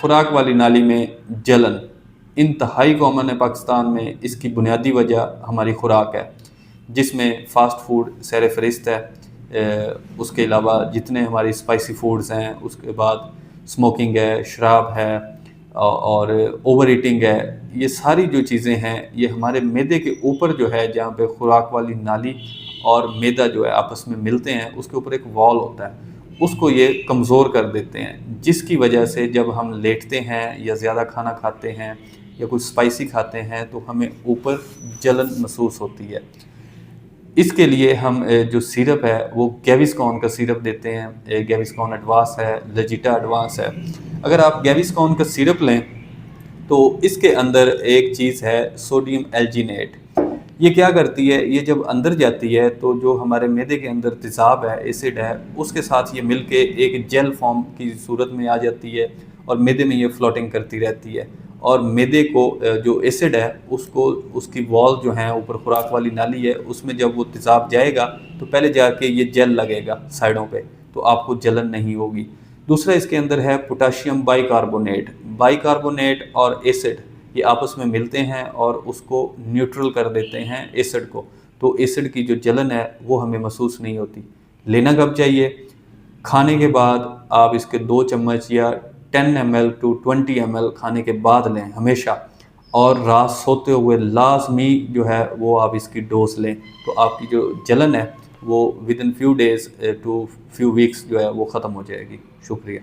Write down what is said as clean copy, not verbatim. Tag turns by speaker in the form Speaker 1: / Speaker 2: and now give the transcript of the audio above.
Speaker 1: खुराक वाली नाली में जलन इंतहाई कॉमन है पाकिस्तान में। इसकी बुनियादी वजह हमारी खुराक है, जिसमें फ़ास्ट फूड सर फहरिस्त है। उसके अलावा जितने हमारी स्पाइसी फूड्स हैं, उसके बाद स्मोकिंग है, शराब है और ओवर ईटिंग है। ये सारी जो चीज़ें हैं ये हमारे मैदे के ऊपर जो है, जहाँ पे खुराक वाली नाली और मैदा जो है आपस में मिलते हैं, उसके ऊपर एक वॉल होता है, उसको ये कमज़ोर कर देते हैं, जिसकी वजह से जब हम लेटते हैं या ज़्यादा खाना खाते हैं या कुछ स्पाइसी खाते हैं तो हमें ऊपर जलन महसूस होती है। इसके लिए हम जो सिरप है वो गैविस्कॉन का सिरप देते हैं। गैविस्कॉन एडवांस है, लेजिटा एडवांस है। अगर आप गैविस्कॉन का सिरप लें तो इसके अंदर एक चीज़ है सोडियम एल्जीनेट। ये क्या करती है, ये जब अंदर जाती है तो जो हमारे मैदे के अंदर तेज़ाब है, एसिड है, उसके साथ ये मिलके एक जेल फॉर्म की सूरत में आ जाती है और मैदे में ये फ्लोटिंग करती रहती है। और मैदे को जो एसिड है उसको, उसकी वॉल जो है ऊपर खुराक वाली नाली है, उसमें जब वो तेज़ाब जाएगा तो पहले जाके ये जेल लगेगा साइडों पे, तो आपको जलन नहीं होगी। दूसरा इसके अंदर है पोटाशियम बाइकार्बोनेट। बाइकार्बोनेट और एसिड ये आपस में मिलते हैं और उसको न्यूट्रल कर देते हैं एसिड को, तो एसिड की जो जलन है वो हमें महसूस नहीं होती। लेना कब चाहिए? खाने के बाद आप इसके 2 चम्मच या 10 ml टू 20 ml खाने के बाद लें हमेशा। और रात सोते हुए लाजमी जो है वो आप इसकी डोज लें, तो आपकी जो जलन है वो within few days to few weeks जो है वो ख़त्म हो जाएगी। शुक्रिया।